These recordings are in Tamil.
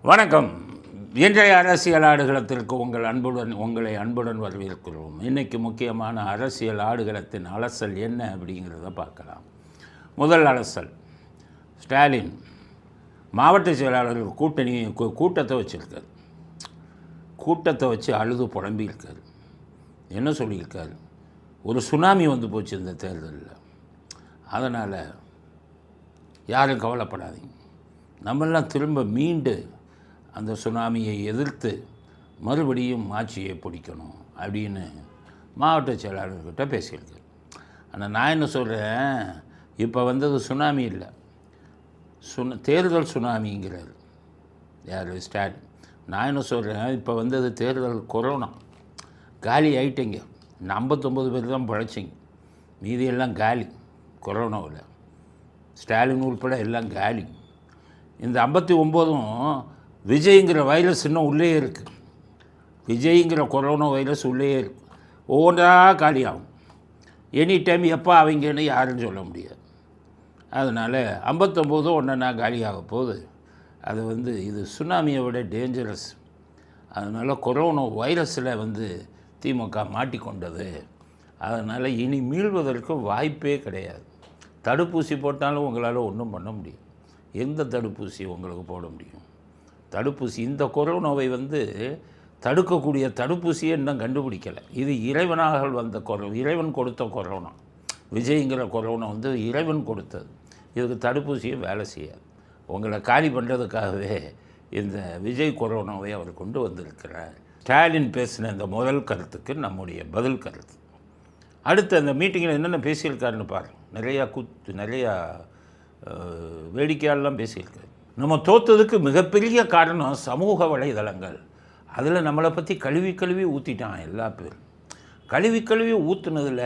வணக்கம். இன்றைய அரசியல் ஆடுகளத்திற்கு உங்களை அன்புடன் வரவேற்கிறோம். இன்றைக்கி முக்கியமான அரசியல் ஆடுகளத்தின் அலசல் என்ன அப்படிங்கிறத பார்க்கலாம். முதல் அலசல், ஸ்டாலின் மாவட்ட செயலாளர்கள் கூட்டத்தை வச்சுருக்காரு. கூட்டத்தை வச்சு அழுது புலம்பியிருக்காரு. என்ன சொல்லியிருக்காரு? ஒரு சுனாமி வந்து போச்சு இந்த தேர்தலில், அதனால் யாரும் கவலைப்படாதீங்க, நம்மெல்லாம் திரும்ப மீண்டு அந்த சுனாமியை எதிர்த்து மறுபடியும் ஆட்சியை பிடிக்கணும் அப்படின்னு மாவட்ட செயலாளர்கிட்ட பேசியிருக்காரு. ஆனால் நான் என்ன சொல்கிறேன், இப்போ வந்தது சுனாமி இல்லை, தேர்தல் சுனாமிங்கிறார் யார்? ஸ்டாலின். நான் என்ன சொல்கிறேன், இப்போ வந்தது தேர்தல் கொரோனா. காலி ஆகிட்டீங்க. 59 பேர் தான் பிழைச்சிங்க, மீதியெல்லாம் காலி கொரோனாவில். ஸ்டாலின் உள்பட எல்லாம் காலி. இந்த 59ம் விஜய்ங்கிற வைரஸ் இன்னும் உள்ளே இருக்குது. விஜய்ங்கிற கொரோனா வைரஸ் உள்ளே இருக்குது. ஒவ்வொன்றா காலியாகும். எனி டைம் எப்போ அவங்கன்னு யாரும் சொல்ல முடியாது. அதனால் 59 ஒன்றா காலியாக போகுது. அது இது சுனாமியை விட டேஞ்சரஸ். அதனால் கொரோனா வைரஸில் திமுக மாட்டிக்கொண்டது. அதனால் இனி மீள்வதற்கு வாய்ப்பே கிடையாது. தடுப்பூசி போட்டாலும் உங்களால் ஒன்றும் பண்ண முடியும். எந்த தடுப்பூசி உங்களுக்கு போட முடியும்? தடுப்பூசி இந்த கொரோனாவை தடுக்கக்கூடிய தடுப்பூசியை இன்னும் கண்டுபிடிக்கலை. இது இறைவனாக வந்த இறைவன் கொடுத்த கொரோனா. விஜய்ங்கிற கொரோனா இறைவன் கொடுத்தது. இதுக்கு தடுப்பூசியை வேலை செய்யாது. உங்களை காலி பண்ணுறதுக்காகவே இந்த விஜய் கொரோனாவை அவர் கொண்டு வந்திருக்கிறார். ஸ்டாலின் பேசின இந்த முதல் கருத்துக்கு நம்முடைய பதில் கருத்து. அடுத்து அந்த மீட்டிங்கில் என்னென்ன பேசியிருக்காருன்னு பாருங்கள். நிறையா வேடிக்கையாலெலாம் பேசியிருக்காரு. நம்ம தோற்றதுக்கு மிகப்பெரிய காரணம் சமூக வலைதளங்கள். அதில் நம்மளை பற்றி கழுவி ஊற்றிட்டான் எல்லா பேரும். கழுவி ஊற்றுனதில்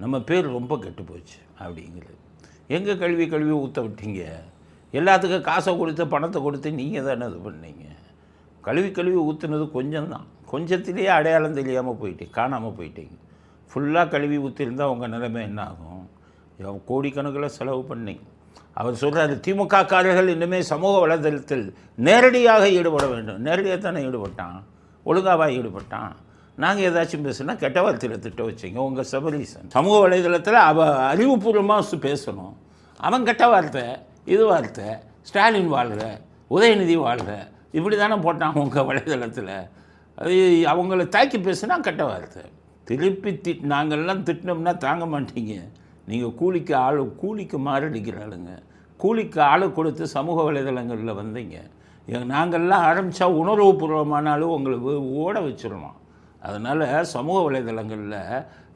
நம்ம பேர் ரொம்ப கெட்டு போச்சு அப்படிங்கிறது. எங்கே கழுவி ஊற்ற விட்டீங்க? எல்லாத்துக்கும் காசை கொடுத்து பணத்தை கொடுத்து நீங்கள் தானே இது பண்ணீங்க. கழுவி ஊற்றுனது கொஞ்சம்தான். கொஞ்சத்திலேயே அடையாளம் தெரியாமல் போயிட்டீங்க, காணாமல் போயிட்டீங்க. ஃபுல்லாக கழுவி ஊற்றிருந்தால் உங்கள் நிலைமை என்ன ஆகும்? கோடிக்கணக்கில் செலவு பண்ணீங்க. அவர் சொல்கிறார், திமுககாரர்கள் இனிமேல் சமூக வலைதளத்தில் நேரடியாக ஈடுபட வேண்டும். நேரடியாக தானே ஈடுபட்டான், ஒழுங்காவாக ஈடுபட்டான். நாங்கள் ஏதாச்சும் பேசுனா கெட்ட வார்த்தையில் திட்ட வச்சிங்க. உங்கள் சபரீசன் சமூக வலைதளத்தில் அறிவுபூர்வமாக பேசணும். அவன் கெட்ட வார்த்தை, இது வார்த்தை, ஸ்டாலின் வாழ்க, உதயநிதி வாழ்க, இப்படி தானே போட்டான் உங்கள் வலைதளத்தில். அது அவங்கள தாக்கி பேசுனா கெட்ட வார்த்தை. திருப்பி நாங்கள்லாம் திட்டினோம்னா தாங்க மாட்டீங்க. நீங்கள் கூலிக்கு மாரடிக்கிற ஆளுங்க. கூலிக்கு ஆளு கொடுத்து சமூக வலைதளங்களில் வந்தீங்க. நாங்கள்லாம் ஆரம்பித்தா உணர்வுபூர்வமானாலும் உங்களுக்கு ஓட வச்சிடணும். அதனால் சமூக வலைதளங்களில்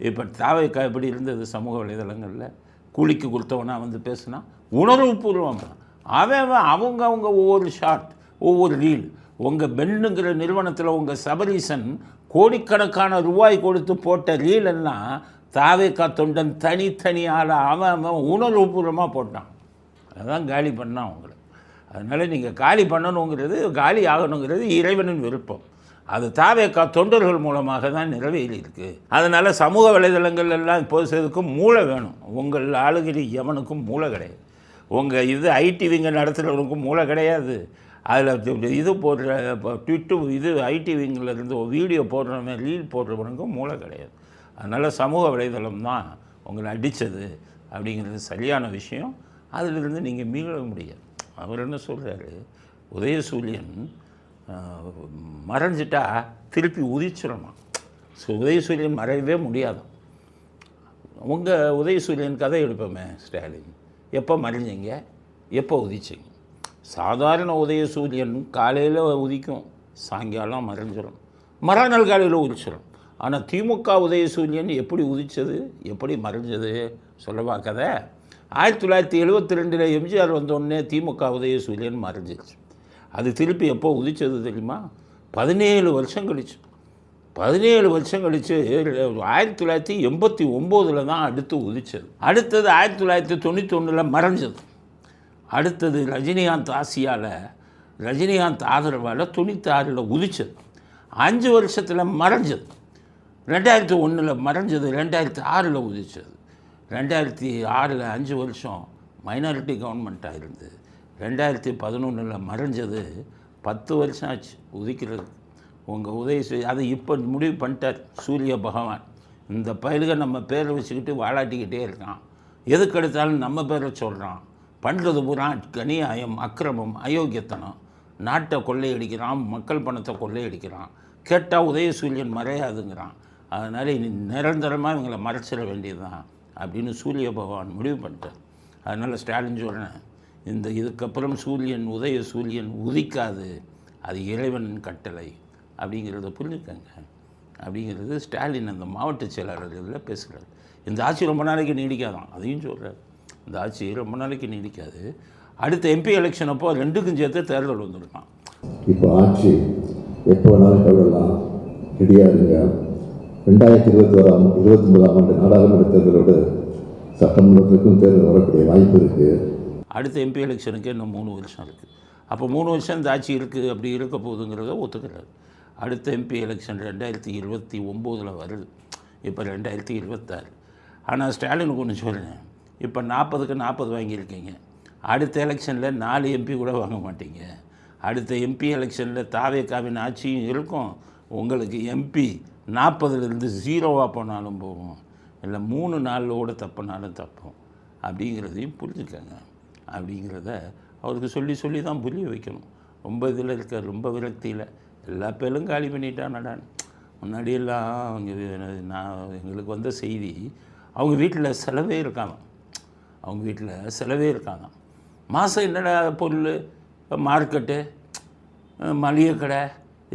இப்போ தாவைக்கா எப்படி இருந்தது? சமூக வலைதளங்களில் கூலிக்கு கொடுத்தவனா பேசுனா உணர்வுபூர்வமாக அவங்க ஒவ்வொரு ஷார்ட், ஒவ்வொரு ரீல். உங்கள் பெண்ணுங்கிற நிறுவனத்தில் உங்கள் சபரீசன் கோடிக்கணக்கான ரூபாய் கொடுத்து போட்ட ரீல் எல்லாம் தாவேக்கா தொண்டன் தனித்தனியால் அவன் உணர்வுபூர்வமாக போட்டான். அதுதான் காலி பண்ணான் அவங்களை. அதனால் நீங்கள் காலி பண்ணணுங்கிறது, காலி ஆகணுங்கிறது இறைவனின் விருப்பம். அது தாவேக்கா தொண்டர்கள் மூலமாக தான் நிறைவேறி இருக்குது. அதனால் சமூக வலைதளங்கள் எல்லாம் இப்போதுக்கு மூளை வேணும். உங்கள் ஆளுகிரி எவனுக்கும் மூளை கிடையாது. உங்கள் ஐடி விங்க நடத்துகிறவனுக்கும் மூளை கிடையாது. அதில் இது போடுற ஐடி விங்கில் இருந்து வீடியோ போடுறவன், ரீல் போடுறவனுக்கும் மூளை கிடையாது. அதனால் சமூக வலைதளம் தான் உங்களை அடித்தது அப்படிங்கிறது சரியான விஷயம். அதிலிருந்து நீங்கள் மீள முடியாது. அவர் என்ன சொல்கிறாரு, உதயசூரியன் மறைஞ்சிட்டா திருப்பி உதிச்சிடணும். உதயசூரியன் மறையவே முடியாது. உங்கள் உதயசூரியன் கதை எடுப்போமே ஸ்டாலின். எப்போ மறைஞ்சிங்க, எப்போ உதிச்சிங்க? சாதாரண உதயசூரியன் காலையில் உதிக்கும், சாயங்காலம் மறைஞ்சிடும், மறுநாள் காலையில் உதிச்சிடும். ஆனால் திமுக உதயசூரியன் எப்படி உதித்தது, எப்படி மறைஞ்சது சொல்லவா கதை? 1972 எம்ஜிஆர் வந்தோடனே திமுக உதயசூரியன் மறைஞ்சிருச்சு. அது திருப்பி எப்போ உதித்தது தெரியுமா? 17 வருஷம் கழிச்சு. 17 வருஷம் கழித்து 1989 தான் அடுத்து உதித்தது. அடுத்தது 1991 மறைஞ்சது. அடுத்தது ரஜினிகாந்த் ஆசியால், ரஜினிகாந்த் ஆதரவால் 96 உதித்தது. 5 வருஷத்தில் மறைஞ்சது. 2001 மறைஞ்சது, 2006 உதிச்சது. 2006 5 வருஷம் மைனாரிட்டி கவர்மெண்ட்டாக இருந்து 2011 மறைஞ்சது 10 வருஷம் ஆச்சு உதிக்கிறது. உங்கள் அதை இப்போ முடிவு பண்ணிட்டார் சூரிய பகவான். இந்த பயலுக நம்ம பேரை வச்சுக்கிட்டு வாலாட்டிக்கிட்டே இருக்கான். எதுக்கு எடுத்தாலும் நம்ம பேரை சொல்கிறான். பண்ணுறது பூரா கனியாயம், அக்கிரமம், அயோக்கியத்தனம். நாட்டை கொள்ளையடிக்கிறான், மக்கள் பணத்தை கொள்ளையடிக்கிறான். கேட்டால் உதயசூரியன் மறையாதுங்கிறான். அதனால் இனி நிரந்தரமாக இவங்களை மறைச்சிட வேண்டியது தான் அப்படின்னு சூரிய பகவான் முடிவு பண்ணிட்டார். அதனால் ஸ்டாலின் சொல்கிறேன், இதுக்கப்புறம் உதயசூரியன் உதிக்காது, அது இறைவனின் கட்டளை அப்படிங்கிறத புரிஞ்சுக்கங்க அப்படிங்கிறது ஸ்டாலின் அந்த மாவட்ட செயலாளர்களில் பேசுகிறார். இந்த ஆட்சி ரொம்ப நாளைக்கு நீடிக்காதான், அதையும் சொல்கிறார். இந்த ஆட்சி ரொம்ப நாளைக்கு நீடிக்காது. அடுத்த எம்பி எலெக்ஷன் அப்போ 2க்கும் சேர்த்து தேர்தல் வந்துருக்கான். இப்போ ஆட்சி எப்போ வேணாலும் கவிடலாம், ரெடியாக இருங்க. 2029 ஆண்டு நாடாளுமன்ற தேர்தலோடு சட்டமன்றத்திற்கும் தேர்தல் வரக்கூடிய வாய்ப்பு இருக்குது. அடுத்த எம்பி எலெக்ஷனுக்கு இன்னும் 3 வருஷம் இருக்குது. அப்போ 3 வருஷம் இந்த ஆட்சி இருக்குது, அப்படி இருக்க போகுதுங்கிறத ஒத்துக்கிறார். அடுத்த எம்பி எலெக்ஷன் 2029 வருது, இப்போ 2026. ஆனால் ஸ்டாலினுக்கு ஒன்று சொல்கிறேன், இப்போ 40க்கு 40 வாங்கியிருக்கீங்க. அடுத்த எலெக்ஷனில் 4 எம்பி கூட வாங்க மாட்டீங்க. அடுத்த எம்பி எலெக்ஷனில் தாவேகாவின் ஆட்சியும் இருக்கும். உங்களுக்கு எம்பி 40லேருந்து 0 போனாலும் போகும், இல்லை 3 நாளோட தப்புனாலும் தப்பும் அப்படிங்கிறதையும் புரிஞ்சுக்கங்க அப்படிங்கிறத அவருக்கு சொல்லி தான் புரிய வைக்கணும். ரொம்ப இதில் இருக்க, ரொம்ப விரக்தியில் எல்லா பேரும் காலி பண்ணிட்டான். முன்னாடியெல்லாம் எங்களுக்கு வந்த செய்தி, அவங்க வீட்டில் செலவே இருக்காங்க. மாதம் என்னடா பொருள், மார்க்கெட்டு, மளிகை கடை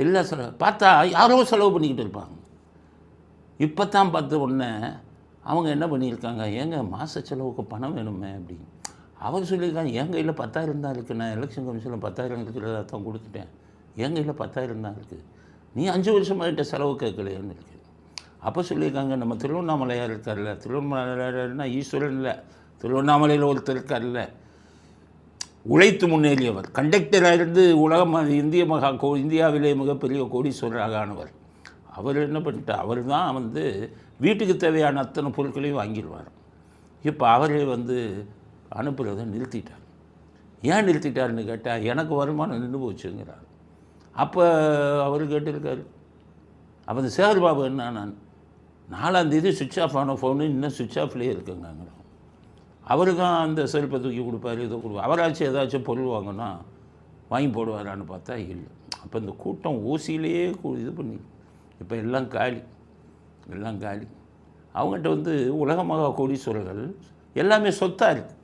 எல்லாம் செலவு பார்த்தா யாரோ செலவு பண்ணிக்கிட்டு இருப்பாங்க. இப்போ தான் பார்த்த உடனே அவங்க என்ன பண்ணியிருக்காங்க, ஏங்க மாத செலவுக்கு பணம் வேணுமே அப்படின்னு அவர் சொல்லியிருக்காங்க. என் கையில் 10,000 தான் இருக்குது, நான் எலெக்ஷன் கமிஷனில் 10,000 இருக்கிறதா தான் கொடுத்துட்டேன், என் கையில் 10,000 தான் இருக்குது, நீ 5 வருஷமாகிட்ட செலவு கேட்கலையான்னு இருக்குது. அப்போ சொல்லியிருக்காங்க, நம்ம திருவண்ணாமலையார் இருக்கார்ல, திருவண்ணாமலையார்னா ஈஸ்வரன் இல்லை, திருவண்ணாமலையில் ஒருத்தர் இருக்கார்ல, உழைத்து முன்னேறியவர், கண்டக்டராக இருந்து இந்தியாவிலே மிகப்பெரிய கோடீஸ்வரராக ஆனவர். அவர் என்ன பண்ணிட்டார், அவர் தான் வீட்டுக்கு தேவையான அத்தனை பொருட்களையும் வாங்கிடுவார். இப்போ அவரே அனுப்புகிறத நிறுத்திட்டார். ஏன் நிறுத்திட்டாருன்னு கேட்டால், எனக்கு வருமானம் நின்று போச்சுங்கிறார். அப்போ அவர் கேட்டிருக்காரு, அப்போ இந்த சேகர்பாபு என்ன, நான் 4ஆம் தேதி சுவிட்ச் ஆஃப் ஆன ஃபோனு இன்னும் சுவிட்ச் ஆஃப்லேயே இருக்குங்கிறாங்க. அவரு தான் அந்த செல்ஃபை தூக்கி கொடுப்பாரு, இதை கொடுப்பார். அவராச்சும் ஏதாச்சும் பொருள் வாங்கினா வாங்கி போடுவாரான்னு பார்த்தா இல்லை. அப்போ இந்த கூட்டம் ஓசியிலேயே இது பண்ணி இப்போ எல்லாம் காலி. அவங்ககிட்ட உலகமாக கோடீஸ்வரர்கள் எல்லாமே சொத்தாக இருக்குது.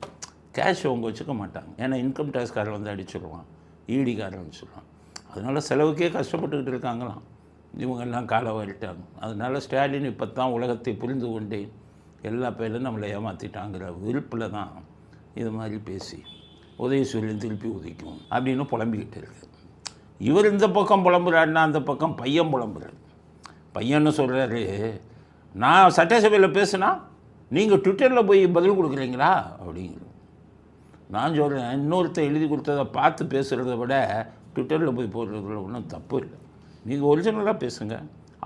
கேஷ் அவங்க வச்சுக்க மாட்டாங்க. ஏன்னா இன்கம் டேக்ஸ்காரன் அடிச்சுடுவான், ஈடிக்காரன் அடிச்சுடுவான். அதனால் செலவுக்கே கஷ்டப்பட்டுக்கிட்டு இருக்காங்களாம். இவங்கெல்லாம் காலை வாரிட்டாங்க. அதனால் ஸ்டாலின் இப்போ தான் உலகத்தை புரிந்து கொண்டேன், எல்லா பேரும் நம்மளை ஏமாற்றிட்டாங்கிற விருப்பில் தான் இது மாதிரி பேசி உதயசூரியன் திருப்பி உதிக்கும் அப்படின்னு புலம்பிக்கிட்டு இருக்கு. இவர் இந்த பக்கம் புலம்புறாருன்னா அந்த பக்கம் பையன் புலம்புறாரு. பையன்னு சொல்கிறாரு, நான் சட்டசபையில் பேசுனா நீங்கள் ட்விட்டரில் போய் பதில் கொடுக்குறீங்களா அப்படிங்கிறது. நான் சொல்கிறேன், இன்னொருத்தர் எழுதி கொடுத்ததை பார்த்து பேசுகிறத விட ட்விட்டரில் போய் போடுறதுல ஒன்றும் தப்பு இல்லை. நீங்கள் ஒரிஜினலாக பேசுங்க.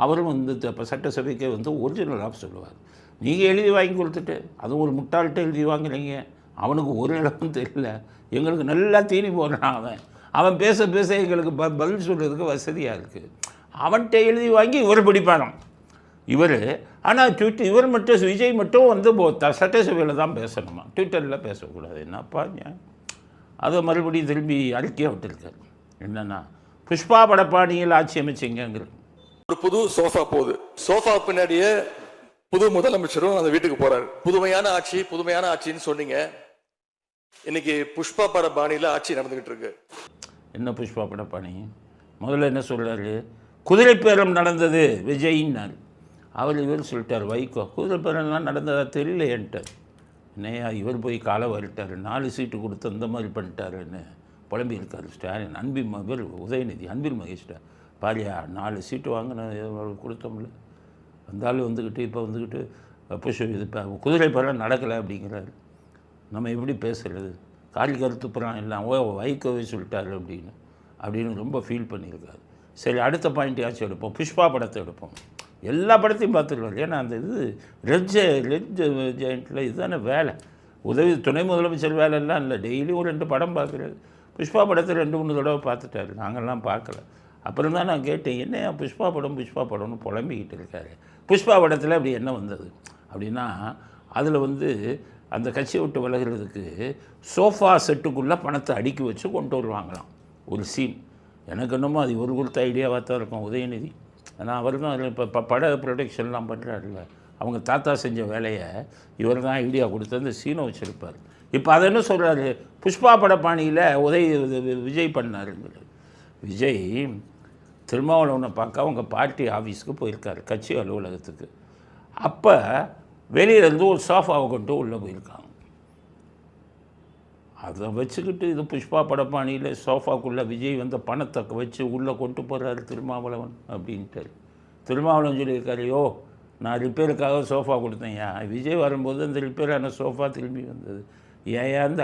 அவரும் இப்போ சட்டசபைக்கே ஒரிஜினலாக சொல்லுவார். நீங்கள் எழுதி வாங்கி கொடுத்துட்டு அதுவும் ஒரு முட்டாள்கிட்ட எழுதி வாங்குறீங்க, அவனுக்கு ஒரு இடமும் தெரியல, எங்களுக்கு நல்லா தீனி போடுறான். அவன் பேச எங்களுக்கு பதில் சொல்கிறதுக்கு வசதியாக இருக்குது. அவன்கிட்ட எழுதி வாங்கி இவர் பிடிப்பாராம் இவர். ஆனால் இவர் மட்டும், விஜய் மட்டும் சட்டசபையில் தான் பேசணுமா, ட்விட்டரில் பேசக்கூடாது. என்னப்பா அதை மறுபடியும் திரும்பி அறிக்கையாக விட்டுருக்காரு. என்னென்னா, புஷ்பா படப்பாணியில் ஆட்சி அமைச்சிங்கிற ஒரு புது சோஃபா போகுது. சோஃபா பின்னாடியே புது முதலமைச்சரும் அந்த வீட்டுக்கு போறாரு. புதுமையான ஆட்சின்னு சொன்னீங்க. இன்னைக்கு புஷ்பா பட பாணியில் ஆட்சி நடந்துகிட்டு இருக்கு. என்ன புஷ்பா பட பாணி? முதல்ல என்ன சொல்றாரு, குதிரை பேரம் நடந்தது விஜயின்னார். இவர் சொல்லிட்டார், வைகோ குதிரை பேரம்லாம் நடந்ததா தெரியலையன்ட்டார். என்னையா இவர் போய் காலை வருட்டார், 4 சீட்டு கொடுத்து அந்த மாதிரி பண்ணிட்டாருன்னு புலம்பி இருக்கார் ஸ்டாலின். உதயநிதி அன்பில் மகேஷ்டா பாரியா 4 சீட்டு வாங்கின கொடுத்தோம்ல, அந்த ஆள் இப்போ இது குதிரை பேரம் நடக்கலை அப்படிங்கிறாரு. நம்ம எப்படி பேசுகிறது, காலி கருத்துப்புறம் எல்லாம் வைகோவே சொல்லிட்டாரு அப்படின்னு ரொம்ப ஃபீல் பண்ணியிருக்காரு. சரி, அடுத்த பாயிண்ட்டையாச்சும் எடுப்போம், புஷ்பா படத்தை எடுப்போம். எல்லா படத்தையும் பார்த்துருவார். ஏன்னா அந்த ரெட் ஜெயண்ட்டில் இதுதானே வேலை. துணை முதலமைச்சர் வேலையெல்லாம் இல்லை, டெய்லி ஒரு 2 படம் பார்க்குறது. புஷ்பா படத்தை 2-3 தடவை பார்த்துட்டாரு, நாங்கள்லாம் பார்க்கல. அப்புறம் தான் நான் கேட்டேன், என்ன புஷ்பா படம்னு புலம்பிக்கிட்டு இருக்காரு. புஷ்பா படத்தில் அப்படி என்ன வந்தது அப்படின்னா, அதில் வந்து அந்த கட்சியை விட்டு விலகிறதுக்கு சோஃபா செட்டுக்குள்ளே பணத்தை அடுக்கி வச்சு கொண்டு வருவாங்களாம் ஒரு சீன். எனக்கு என்னமோ அது ஒரு கொடுத்த ஐடியாவாக தான் இருக்கும் உதயநிதி. ஆனால் அவர் தான் அதில் இப்போ பட ப்ரொடக்ஷன்லாம் பண்ணுறாருல்ல, அவங்க தாத்தா செஞ்ச வேலையை இவர் தான் ஐடியா கொடுத்து அந்த சீனை வச்சுருப்பார். இப்போ அதை என்ன சொல்கிறாரு, புஷ்பா பட பாணியில் விஜய் பண்ணாருங்கிறது. விஜய் திருமாவளவனை பார்க்க அவங்க பார்ட்டி ஆஃபீஸுக்கு போயிருக்காரு, கட்சி அலுவலகத்துக்கு. அப்போ வெளியிலேருந்து ஒரு சோஃபாவை கொண்டு உள்ளே போயிருக்காங்க. அதை வச்சுக்கிட்டு இது புஷ்பா படப்பாணியில் சோஃபாக்குள்ளே விஜய் வந்த பணத்தை வச்சு உள்ளே கொண்டு போகிறாரு திருமாவளவன் அப்படின்ட்டு. திருமாவளவன் சொல்லியிருக்காரு, யோ நான் ரிப்பேருக்காக சோஃபா கொடுத்தேன்யா, விஜய் வரும்போது அந்த ரிப்பேரான சோஃபா திரும்பி வந்தது, ஏன் அந்த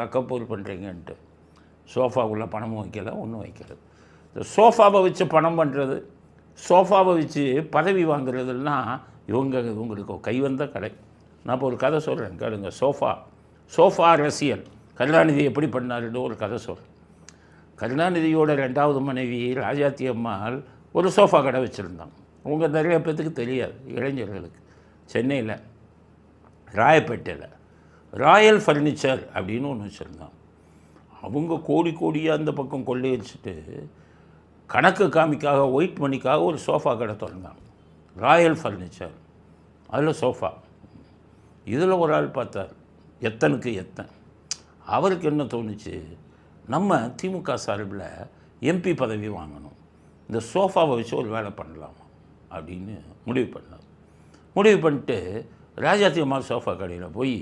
அக்கப்போர் பண்ணுறீங்கன்ட்டு. சோஃபாக்குள்ளே பணமும் வைக்கல, ஒன்றும் வைக்கல. இந்த சோஃபாவை வச்சு பணம் பண்ணுறது, சோஃபாவை வச்சு பதவி வாங்குறதுன்னா இவங்களுக்கு கைவந்த கலை. நான் இப்போ ஒரு கதை சொல்கிறேன் கேளுங்க. சோஃபா அரசியல் கருணாநிதி எப்படி பண்ணாருன்னு ஒரு கதை சொல்கிறேன். கருணாநிதியோட 2வது மனைவி ராஜாத்தி அம்மாள் ஒரு சோஃபா கடை வச்சுருந்தாங்க. அவங்க நிறைய பேத்துக்கு தெரியாது, இளைஞர்களுக்கு. சென்னையில் ராயப்பேட்டையில் ராயல் ஃபர்னிச்சர் அப்படின்னு ஒன்று வச்சுருந்தாங்க. அவங்க கோடியாக அந்த பக்கம் கொள்ளையடிச்சிட்டு கணக்கு காமிக்காக ஒயிட் மணிக்காக ஒரு சோஃபா கடை திறந்தாங்க, ராயல் ஃபர்னிச்சர். அதில் சோஃபா. இதில் ஒரு ஆள் பார்த்தார், எத்தனுக்கு எத்தன். அவருக்கு என்ன தோணுச்சு, நம்ம திமுக சார்பில் எம்பி பதவி வாங்கணும், இந்த சோஃபாவை வச்சு ஒரு வேலை பண்ணலாமா அப்படின்னு முடிவு பண்ணிட்டு ராஜாத்தி அம்மா சோஃபா கடையில் போய்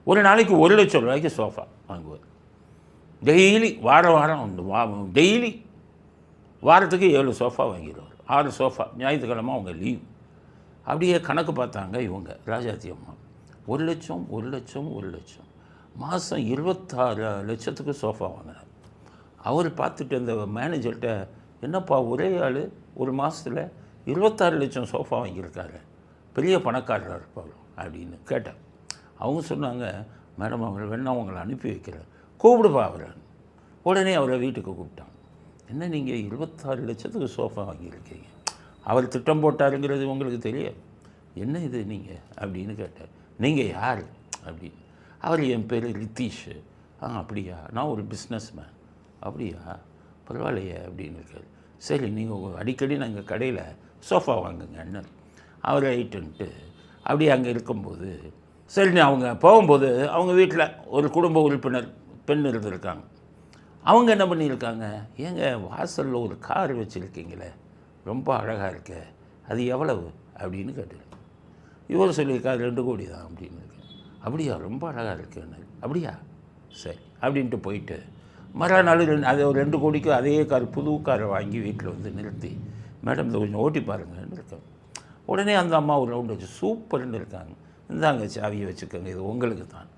ஒரு நாளைக்கு 1 லட்சம் ரூபாய்க்கு சோஃபா வாங்குவார். டெய்லி வாரம் டெய்லி வாரத்துக்கு 7 சோஃபா வாங்கிடுவார். 6 சோஃபா. ஞாயிற்றுக்கிழமை அவங்க லீவ். அப்படியே கணக்கு பார்த்தாங்க இவங்க ராஜாத்தி அம்மா. 1 லட்சம் மாதம் 26 லட்சத்துக்கு சோஃபா வாங்கினார். அவர் பார்த்துட்டு அந்த மேனேஜர்கிட்ட, என்னப்பா ஒரே ஆள் ஒரு மாதத்தில் 26 லட்சம் சோஃபா வாங்கியிருக்காரு, பெரிய பணக்காரராக இருப்பார் அப்படின்னு கேட்டேன். அவங்க சொன்னாங்க, மேடம் அவர் வேணா உங்களை அனுப்பி வைக்கிறேன், கூப்பிடுப்பா அவரை. உடனே அவரை வீட்டுக்கு கூப்பிட்டாங்க. என்ன நீங்கள் 26 லட்சத்துக்கு சோஃபா வாங்கியிருக்கீங்க, அவர் திட்டம் போட்டாருங்கிறது உங்களுக்கு தெரியாது, என்ன இது நீங்கள் அப்படின்னு கேட்டார். நீங்கள் யார் அப்படின்னு. அவர், என் பேர் ரித்தீஷ். அப்படியா, நான் ஒரு பிஸ்னஸ்மேன். அப்படியா, பரவாயில்லையே அப்படின்னு இருக்கார். சரி, நீங்கள் அடிக்கடி நாங்கள் கடையில் சோஃபா வாங்குங்க என்ன. அவர் ரைட்டுன்ட்டு அப்படியே அங்கே இருக்கும்போது, சரி அவங்க போகும்போது அவங்க வீட்டில் ஒரு குடும்ப உறுப்பினர் பெண் இருந்திருக்காங்க. அவங்க என்ன பண்ணியிருக்காங்க, ஏங்க வாசலில் ஒரு கார் வச்சுருக்கீங்களே, ரொம்ப அழகாக இருக்கே, அது எவ்வளவு அப்படின்னு கேட்டு. இவர் சொல்லியிருக்காரு 2 கோடி தான் அப்படின்னு இருக்கு. அப்படியா, ரொம்ப அழகாக இருக்குன்னு. அப்படியா, சரி அப்படின்ட்டு போயிட்டு மறுநாள் அது ஒரு 2 கோடிக்கு அதே கார், புது காரை வாங்கி வீட்டில் வந்து நிறுத்தி, மேடம் இதை கொஞ்சம் ஓட்டி பாருங்கன்னு இருக்கேன். உடனே அந்த அம்மா ஒரு ரவுண்டு வச்சு சூப்பர்ன்னு இருக்காங்க, இந்தாங்க சாவியை வச்சுக்கோங்க, இது உங்களுக்கு தான்.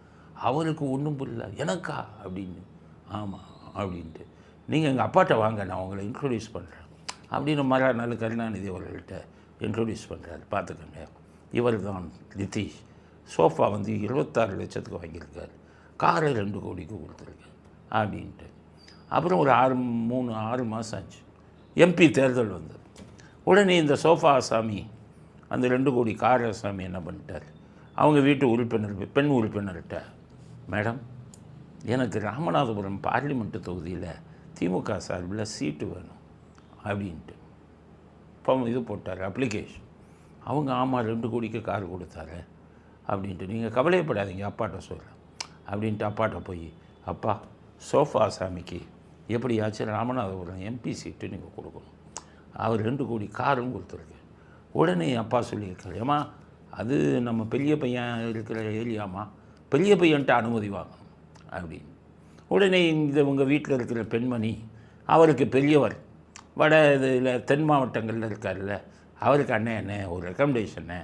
அவருக்கு ஒன்றும் புரியல, எனக்கா அப்படின்னு. ஆமாம் அப்படின்ட்டு, நீங்கள் எங்கள் அப்பாட்ட வாங்க, நான் உங்களை இன்ட்ரொடியூஸ் பண்ணுறேன் அப்படின்னு மறுநாள் கருணாநிதி அவர்கள்ட்ட இன்ட்ரொடியூஸ் பண்ணுறாரு. பார்த்துக்கோங்க, இவர் தான் ரித்தீஷ். சோஃபா வந்து 26 லட்சத்துக்கு வாங்கியிருக்காரு, காரை 2 கோடிக்கு கொடுத்துருக்காரு அப்படின்ட்டு. அப்புறம் ஒரு 6 மாதம் ஆச்சு, எம்பி தேர்தல் வந்தது. உடனே இந்த சோஃபா ஆசாமி அந்த 2 கோடி கார் ஆசாமி என்ன பண்ணிட்டார், அவங்க வீட்டு உறுப்பினர் பெண் உறுப்பினர்கிட்ட, மேடம் எனக்கு ராமநாதபுரம் பார்லிமெண்ட்டு தொகுதியில் திமுக சார்பில் சீட்டு வேணும் அப்படின்ட்டு இப்போ இது போட்டார் அப்ளிகேஷன். அவங்க ஆமாம் 2 கோடிக்கு கார் கொடுத்தாரு அப்படின்ட்டு, நீங்கள் கவலையப்படாதீங்க அப்பாட்ட சொல்கிறேன் அப்படின்ட்டு அப்பாட்ட போய், அப்பா சோஃபா சாமிக்கு எப்படியாச்சும் ராமநாதபுரம் எம்பி சீட்டு நீங்கள் கொடுக்கணும், அவர் 2 கோடி காரும் கொடுத்துருக்கு. உடனே அப்பா சொல்லியிருக்காரு, ஏம்மா அது நம்ம பெரிய பையன் இருக்கிற ஏரியாமா, பெரிய பையன்ட்ட அனுமதி வாங்கணும் அப்படின்னு. உடனே இந்த உங்கள் வீட்டில் இருக்கிற பெண்மணி, அவருக்கு பெரியவர் வட இதில் தென் மாவட்டங்களில் இருக்கார்ல, அவருக்கு அண்ணே ஒரு ரெக்கமெண்டேஷன்னு,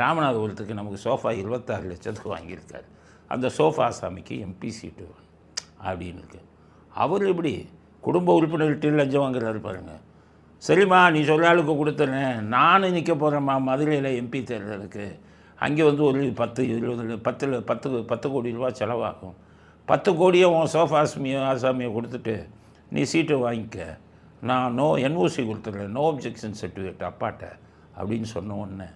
ராமநாதபுரத்துக்கு நமக்கு சோஃபா 26 லட்சத்துக்கு வாங்கியிருக்காரு, அந்த சோஃபா சாமிக்கு எம்பி சீட்டு வேணும் அப்படின்னு இருக்கு. அவர் எப்படி குடும்ப உறுப்பினர்கிட்ட லஞ்சம் வாங்குறாரு பாருங்கள். சரிம்மா நீ சொல்ல ஆளுக்கு கொடுத்துறேன், நானும் நிற்க போகிறேம்மா மதுரையில் எம்பி தேர்தலுக்கு, அங்கே வந்து ஒரு 10 கோடி ரூபா செலவாகும், 10 கோடியை உன் சோஃபா ஆசாமியை கொடுத்துட்டு நீ சீட்டை வாங்கிக்க, நான் என்ஓசி கொடுத்துட்றேன், நோ அப்ஜெக்ஷன் சர்டிஃபிகேட் அப்பாட்ட அப்படின்னு சொன்ன உடனே,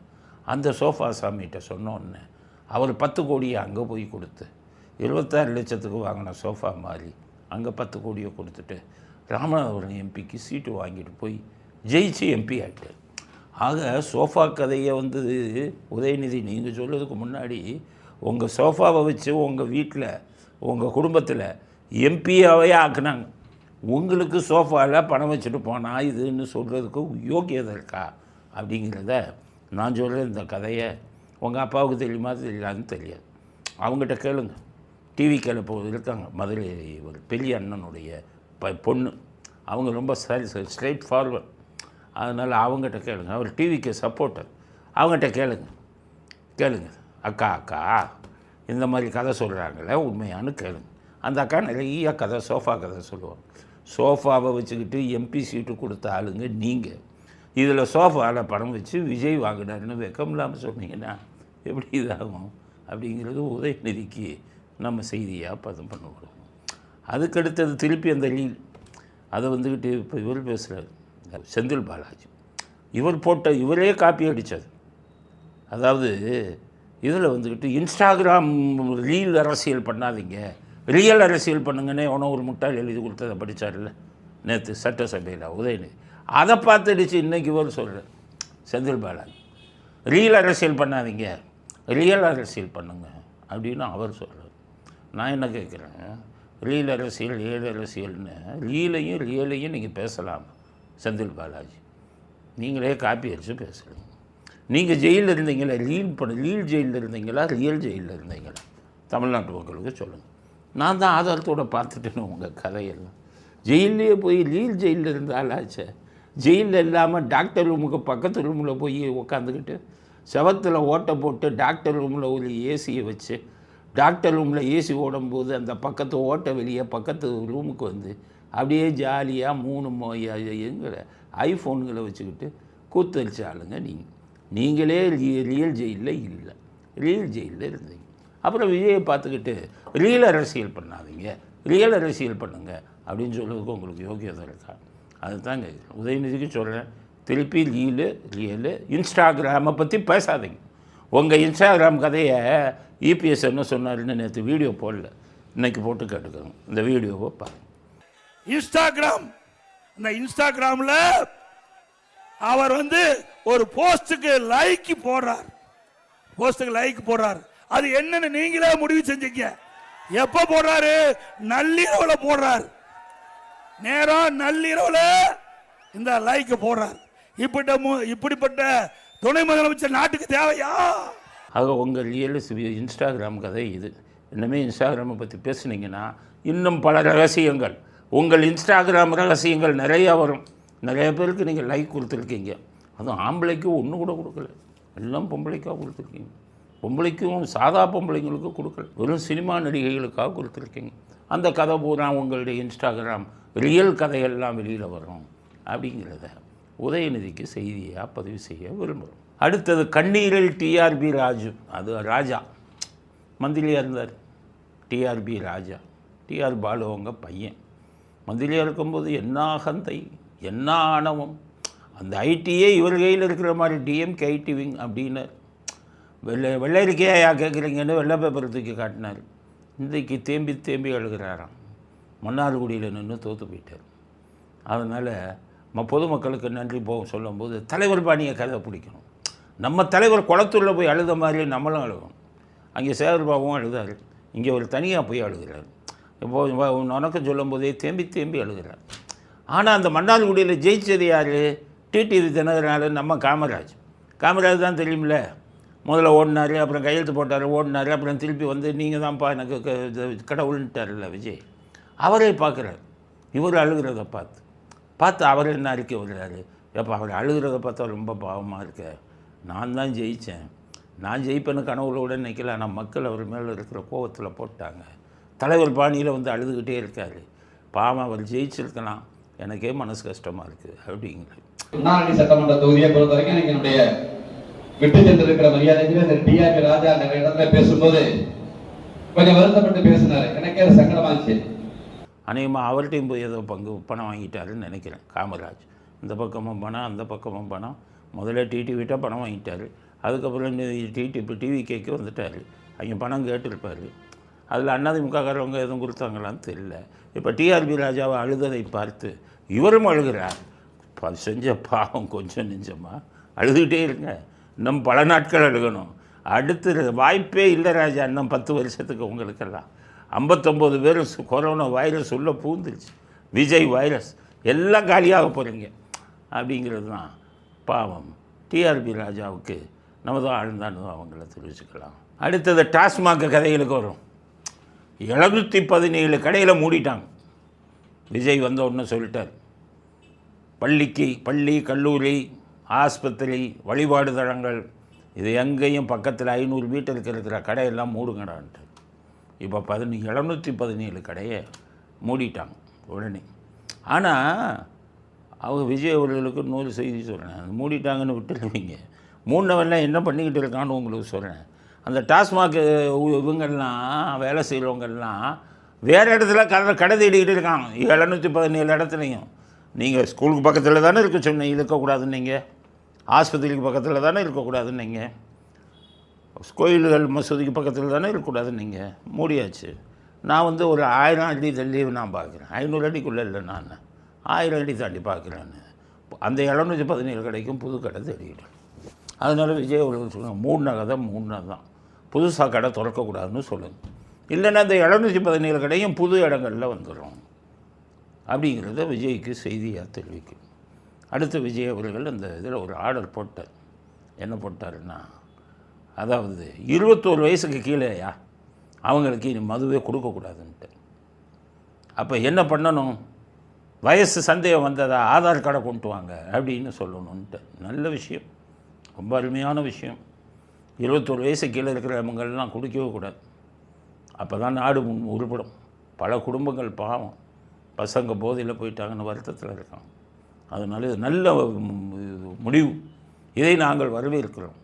அந்த சோஃபா ஆசாமிகிட்ட சொன்ன உடனே அவர் 10 கோடியை அங்கே போய் கொடுத்து 26 லட்சத்துக்கு வாங்கின சோஃபா மாதிரி அங்கே 10 கோடியை கொடுத்துட்டு ராமநாதபுரம் எம்பிக்கு சீட்டு வாங்கிட்டு போய் ஜெயிச்சு எம்பி ஆகிட்டார். ஆக சோஃபா கதையை வந்து உதயநிதி நீங்கள் சொல்கிறதுக்கு முன்னாடி உங்கள் சோஃபாவை வச்சு உங்கள் வீட்டில் உங்கள் குடும்பத்தில் எம்பியாவே ஆக்குனாங்க. உங்களுக்கு சோஃபாவில் பணம் வச்சுட்டு போனால் இதுன்னு சொல்கிறதுக்கு யோக்கியதை இருக்கா அப்படிங்கிறத நான் சொல்கிற இந்த கதையை உங்கள் அப்பாவுக்கு தெரியுமா தெரியாதுன்னு தெரியாது. அவங்ககிட்ட கேளுங்க. டிவி கேளப்போ இருக்காங்க மதுரை ஒரு பெரிய அண்ணனுடைய பொண்ணு, அவங்க ரொம்ப ஸ்ட்ரைட் ஃபார்வர்ட், அதனால் அவங்ககிட்ட கேளுங்க. அவர் டிவிக்கு சப்போர்ட்டர், அவங்ககிட்ட கேளுங்க. அக்கா இந்த மாதிரி கதை சொல்கிறாங்களே உண்மையானு கேளுங்க. அந்த அக்கா நிறைய கதை சோஃபா கதை சொல்லுவாங்க. சோஃபாவை வச்சுக்கிட்டு எம்பி சீட்டு கொடுத்த ஆளுங்க நீங்கள். இதில் சோஃபாவில் பணம் வச்சு விஜய் வாங்கினாருன்னு வெக்கம் இல்லாமல் சொன்னீங்கன்னா எப்படி இதாகும் அப்படிங்கிறது உதயநிதிக்கு நம்ம செய்தியாக பதம் பண்ணுவோம். அதுக்கடுத்தது திருப்பி அந்த ரீல் அதை வந்துக்கிட்டு இப்போ இவர் பேசுகிறார் செந்தில் பாலாஜி, இவரே காப்பி அடித்தது. அதாவது இதில் வந்துக்கிட்டு இன்ஸ்டாகிராம் ரீல் அரசியல் பண்ணாதீங்க, ரியல் அரசியல் பண்ணுங்கன்னே எவனோ ஒரு முட்டாள் எழுதி கொடுத்ததை படித்தார்ல நேற்று சட்டசபையில் உதயநிதி. அதை பார்த்துடுச்சு இன்றைக்கி இவர் சொல்கிறார் செந்தில் பாலாஜி, ரியல் அரசியல் பண்ணாதீங்க, ரியல் அரசியல் பண்ணுங்க அப்படின்னு அவர் சொல்கிறார். நான் என்ன கேட்குறேன், ரீல் அரசியல் ஏழு அரசியல்னு ரீலையும் ரியலையும் நீங்கள் பேசலாம் செந்தில் பாலாஜி, நீங்களே காப்பி அடித்து பேசுகிறீங்க. நீங்கள் ஜெயிலில் இருந்தீங்களா, ரீல் ஜெயிலில் இருந்தீங்களா, ரியல் ஜெயிலில் இருந்தீங்களா, தமிழ்நாட்டு மக்களுக்கு சொல்லுங்கள். நான் தான் ஆதாரத்தோடு பார்த்துட்டேன்னு உங்கள் கதையெல்லாம். ஜெயிலே போய் ரீல் ஜெயிலில் இருந்தாலாச்சே, ஜெயிலில் இல்லாமல் டாக்டர் ரூமுக்கு பக்கத்து ரூமில் போய் உட்காந்துக்கிட்டு செவத்தில் ஓட்டை போட்டு டாக்டர் ரூமில் ஒரு ஏசியை வச்சு டாக்டர் ரூமில் ஏசி ஓடும்போது அந்த பக்கத்து ஓட்டை வெளியே பக்கத்து ரூமுக்கு வந்து அப்படியே ஜாலியாக 3 எங்களை ஐஃபோனுங்களை வச்சுக்கிட்டு கூத்தரிச்ச ஆளுங்க நீங்களே ரியல் ஜெயிலில் இல்லை, ரியல் ஜெயிலில் இருந்தீங்க. அப்புறம் விஜயை பார்த்துக்கிட்டு ரியல் அரசியல் பண்ணாதீங்க, ரியல் அரசியல் பண்ணுங்க அப்படின்னு சொல்கிறதுக்கு உங்களுக்கு யோகியதை இருக்கா? அதுதாங்க உதயநிதிக்கு சொல்கிறேன். திருப்பி ரியலு இன்ஸ்டாகிராமை பற்றி பேசாதீங்க. உங்கள் இன்ஸ்டாகிராம் கதையை இபிஎஸ் என்ன சொன்னாருன்னு நேற்று வீடியோ போடல, இன்னைக்கு போட்டு கேட்டுக்கோங்க. இந்த வீடியோவை பாருங்க. இந்த இன்ஸ்டாகிராமில் அவர் ஒரு போஸ்ட்டுக்கு லைக் போடுறார். அது என்னன்னு நீங்களே முடிவு செஞ்சீங்க. எப்ப போடுறாரு? நள்ளிரவுல போடுறார். நேரம் நள்ளிரவுல இந்த லைக் போடுறார். இப்படிப்பட்ட துணை முதலமைச்சர் நாட்டுக்கு தேவையா? ஆக உங்கள் இன்ஸ்டாகிராம் கதை இது. இன்னுமே இன்ஸ்டாகிராமை பற்றி பேசுனீங்கன்னா இன்னும் பல ரகசியங்கள், உங்கள் இன்ஸ்டாகிராம் ரகசியங்கள் நிறையா வரும். நிறைய பேருக்கு நீங்கள் லைக் கொடுத்துருக்கீங்க, அதுவும் ஆம்பளைக்கு ஒன்று கூட கொடுக்கல, எல்லாம் பொம்பளைக்காக கொடுத்துருக்கீங்க. பொம்பளைக்கும் சாதா பொம்பளைங்களுக்கு கொடுக்கல, வெறும் சினிமா நடிகைகளுக்காக கொடுத்துருக்கீங்க. அந்த கதை பூரா உங்களுடைய இன்ஸ்டாகிராம் ரியல் கதையெல்லாம் வெளியில் வரும் அப்படிங்கிறத உதயநிதிக்கு செய்தியாக பதிவு செய்ய விரும்புகிறோம். அடுத்தது கண்ணீரில் டிஆர்பி ராஜு, அது ராஜா மந்திரியாக இருந்தார். டிஆர்பி ராஜா, டிஆர் பாலு அவங்க பையன் மந்திரியாக இருக்கும்போது என்ன அகந்தை, என்ன ஆணவம். அந்த ஐடியே இவர் கையில் இருக்கிற மாதிரி டிஎம்கே ஐடி விங் அப்படின்னு வெள்ளை இருக்கையா கேட்குறீங்கன்னு வெள்ளை பேப்பர் தூக்கி காட்டினார். இன்றைக்கு தேம்பி அழுகிறாராம். மன்னார்குடியில் நின்று தோற்று போயிட்டார். அதனால் பொதுமக்களுக்கு நன்றி சொல்லும்போது தலைவர் பாணியை கதை பிடிக்கணும். நம்ம தலைவர் குளத்தூரில் போய் அழுத மாதிரி நம்மளும் அழுகணும். அங்கே சேகர்பாபுவும் அழுதார், இங்கே ஒரு தனியாக போய் அழுகிறார். இப்போ உனக்கு சொல்லும்போதே தேம்பி அழுகிறார். ஆனால் அந்த மன்னார்குடியில் ஜெயிச்சது யார்? டிடிவி தினகரனால நம்ம காமராஜ் தான் தெரியுமில்ல. முதல்ல ஓடினார், அப்புறம் கையெழுத்து போட்டார், ஓடினார், அப்புறம் திருப்பி நீங்கள் தான்ப்பா எனக்கு கடவுள்ன்ட்டார்ல விஜய். அவரே பார்க்குறாரு, இவர் அழுகிறத பார்த்து அவர் என்ன அறிக்கை விடுறாரு, எப்போ அவர் அழுகிறத பார்த்தா ரொம்ப பாவமாக இருக்க, நான் தான் ஜெயித்தேன், நான் ஜெயிப்பேன்னு கனவுளோட நினைக்கல, ஆனால் மக்கள் அவர் மேலே இருக்கிற கோபத்தில் போட்டாங்க. தலைவர் பாணியில் அழுதுகிட்டே இருக்கார். பாவம், அவர் ஜெயிச்சிருக்கலாம், எனக்கே மனசு கஷ்டமாக இருக்குது அப்படிங்கிறது. பொன்னாடி சட்டமன்ற தொகுதியை பொறுத்த வரைக்கும் எனக்கு என்னுடைய விட்டு சென்றிருக்கிற மரியாதைக்கு டிஆர்பி ராஜா நிறைய இடத்துல பேசும்போது கொஞ்சம் வருத்தப்பட்டு பேசினாரு. எனக்கே அது சங்கடமாச்சு. அநேகமாக அவர்கிட்டையும் போய் ஏதோ பணம் வாங்கிட்டாருன்னு நினைக்கிறேன் காமராஜ். இந்த பக்கமும் பணம், அந்த பக்கமும் பணம். முதல்ல டிடிவிட்ட பணம் வாங்கிட்டார், அதுக்கப்புறம் டிவி கேக்கு வந்துட்டார். அவங்க பணம் கேட்டிருப்பார். அதில் அதிமுககாரவங்க எதுவும் கொடுத்தாங்களான்னு தெரியல. இப்போ டிஆர்பி ராஜாவை அழுததை பார்த்து இவரும் அழுகிறார். செஞ்ச பாவம் கொஞ்சம் நெஞ்சமாக அழுதுகிட்டே இருங்க, இன்னும் பல நாட்கள் அழுகணும். அடுத்து வாய்ப்பே இல்லை ராஜா, இன்னும் 10 வருஷத்துக்கு உங்களுக்கெல்லாம் 59 பேர் கொரோனா வைரஸ் உள்ளே பூந்துருச்சு, விஜய் வைரஸ், எல்லாம் காலியாக போகிறீங்க அப்படிங்கிறது தான் பாவம். டிஆர்பி ராஜாவுக்கு நம்ம தான் ஆழ்ந்தான்னு அவங்கள தெரிவிச்சுக்கலாம். அடுத்தது டாஸ்மாக் கதைகளுக்கு வரும். 717 கடையில் மூடிட்டாங்க. விஜய் வந்த உடனே சொல்லிட்டார், பள்ளி, கல்லூரி, ஆஸ்பத்திரி, வழிபாடு தலங்கள், இது எங்கேயும் பக்கத்தில் 500 மீட்டருக்கு இருக்கிற கடையெல்லாம் மூடுங்கடான்ட்டு. இப்போ 717 கடையை மூடிட்டாங்க உடனே. ஆனால் அவங்க விஜய் அவர்களுக்கு 100 செய்தி சொல்கிறேன். மூடிட்டாங்கன்னு விட்டுருவீங்க, மூணவெல்லாம் என்ன பண்ணிக்கிட்டு இருக்கான்னு உங்களுக்கு சொல்கிறேன். அந்த டாஸ்மாக் இவங்கெல்லாம் வேலை செய்கிறவங்கெல்லாம் வேறு இடத்துல கடை தேடிக்கிட்டு இருக்காங்க. 717 இடத்துலையும். நீங்கள் ஸ்கூலுக்கு பக்கத்தில் தானே இருக்க சொன்னீங்க, இருக்கக்கூடாதுன்னீங்க. ஆஸ்பத்திரிக்கு பக்கத்தில் தானே இருக்கக்கூடாதுன்னீங்க. கோயில்கள் மசூதிக்கு பக்கத்தில் தானே இருக்கக்கூடாதுன்னீங்க. மூடியாச்சு. நான் வந்து ஒரு 1000 அடி தள்ளி நான் பார்க்குறேன். 500 அடிக்குள்ளே இல்லை, நான் 1000 அடி தாண்டி பார்க்குறேன்னு. அந்த 717 கடைக்கும் புது கடை தேடிக்கிட்டேன். அதனால விஜய் அவர்கள் சொல்லுங்கள், மூணு தான் புதுசாக கடை திறக்கக்கூடாதுன்னு சொல்லுங்கள். இல்லைன்னா இந்த 717 கடையும் புது இடங்களில் வந்துடும் அப்படிங்கிறத விஜய்க்கு செய்தியாக தெரிவிக்கும். அடுத்து விஜய் அவர்கள் அந்த இதில் ஒரு ஆர்டர் போட்டார். என்ன போட்டாருன்னா, அதாவது 21 வயசுக்கு கீழேயா அவங்களுக்கு இனி மதுவே கொடுக்கக்கூடாதுன்ட்டு. அப்போ என்ன பண்ணணும், வயசு சந்தேகம் வந்ததா ஆதார் கார்டை கொண்டு வாங்க அப்படின்னு சொல்லணுன்ட்டு. நல்ல விஷயம், ரொம்ப அருமையான விஷயம். 21 வயசு கீழே இருக்கிறவங்கள்லாம் குடிக்கவே கூடாது. அப்போ தான் நாடு உருப்படும். பல குடும்பங்கள் பாவம் பசங்க போதையில் போயிட்டாங்கன்னு வருத்தத்தில் இருக்காங்க. அதனால இது நல்ல முடிவு, இதை நாங்கள் வரவேற்கிறோம்.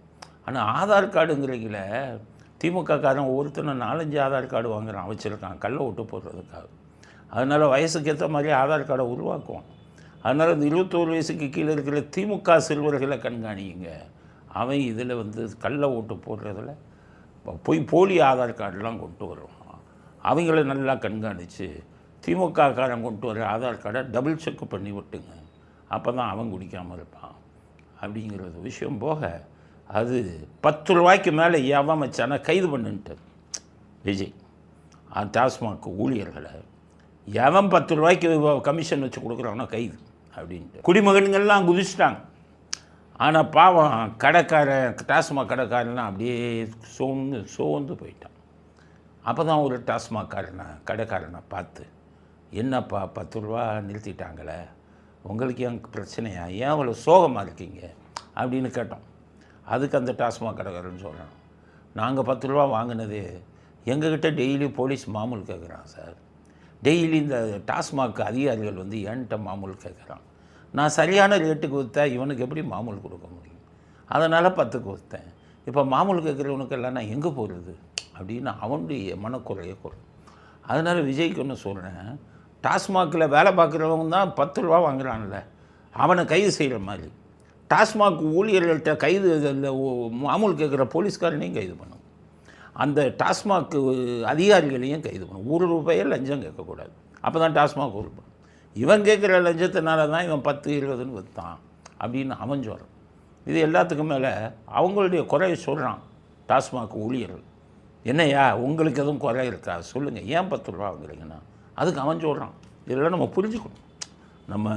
ஆனால் ஆதார் கார்டுங்கிறீங்கள, திமுக காரன் ஒவ்வொருத்தரும் 4-5 ஆதார் கார்டு வாங்குறான், வச்சுருக்கான் கள்ள ஓட்டு போடுறதுக்காக. அதனால் வயசுக்கு ஏற்ற மாதிரி ஆதார் கார்டை உருவாக்குவான். அதனால் இந்த 21 வயசுக்கு கீழே இருக்கிற திமுக சிறுவர்களை கண்காணிங்க. அவன் இதில் வந்து கள்ள ஓட்டு போடுறதில் போலி ஆதார் கார்டெலாம் கொண்டு வருவான். அவங்கள நல்லா கண்காணித்து திமுக காரன் கொண்டு வர ஆதார் கார்டை டபுள் செக் பண்ணி விட்டுங்க. அப்போ தான் அவன் குடிக்காமல் இருப்பான் அப்படிங்கிறது விஷயம். போக அது 10 ரூபாய்க்கு மேலே எவன் வச்சானா கைது பண்ணுன்ட்டு விஜய். டாஸ்மாக் ஊழியர்களை எவன் 10 ரூபாய்க்கு கமிஷன் வச்சு கொடுக்குறாங்கன்னா கைது அப்படின்ட்டு. குடிமகன்கள்லாம் குதிச்சிட்டாங்க. ஆனால் பாவம் கடைக்காரன், டாஸ்மாக் கடைக்காரன்லாம் அப்படியே சோர்ந்து போயிட்டான். அப்போ தான் ஒரு டாஸ்மாக் கடைக்காரனை பார்த்து, என்னப்பா 10 ரூபா நிறுத்திட்டாங்களே, உங்களுக்கு ஏன் பிரச்சனையா, ஏன் அவ்வளோ சோகமாக இருக்கீங்க அப்படின்னு கேட்டோம். அதுக்கு அந்த டாஸ்மாக் கடைக்காரன்னு சொல்கிறான், நாங்கள் 10 ரூபா வாங்கினது எங்ககிட்ட டெய்லி போலீஸ் மாமூல் கேட்குறான் சார். டெய்லி இந்த டாஸ்மாக் அதிகாரிகள் வந்து என்கிட்ட மாமூல் கேட்குறான். நான் சரியான ரேட்டுக்கு விற்றா இவனுக்கு எப்படி மாமூல் கொடுக்க முடியும், அதனால் 10க்கு விற்றேன். இப்போ மாமூல் கேட்குறவனுக்கெல்லாம் நான் எங்கே போகிறது அப்படின்னு அவனுடைய மனக்குறையை குறையும். அதனால் விஜய்க்கு ஒன்று சொல்கிறேன், டாஸ்மாகில் வேலை பார்க்குறவங்க தான் 10 ரூபா வாங்குறான்ல, அவனை கைது செய்கிற மாதிரி டாஸ்மாக் ஊழியர்கள்ட்ட கைது மாமூல் கேட்குற போலீஸ்காரனையும் கைது பண்ணும், அந்த டாஸ்மாக் அதிகாரிகளையும் கைது பண்ணும். 1 ரூபாயை லஞ்சம் கேட்கக்கூடாது. அப்போ தான் டாஸ்மாக் உருப்படும். இவன் கேட்குற லஞ்சத்தினால தான் இவன் 10-20ன்னு விற்றான் அப்படின்னு அவன் சொல்கிறான். இது எல்லாத்துக்கும் மேலே அவங்களுடைய குறையை சொல்கிறான் டாஸ்மாக் ஊழியர்கள். என்னையா உங்களுக்கு எதுவும் குறை இருக்கா சொல்லுங்கள், ஏன் 10 ரூபா வாங்குறீங்கன்னா அதுக்கு அவன் சொல்கிறான். இதெல்லாம் நம்ம புரிஞ்சுக்கணும். நம்ம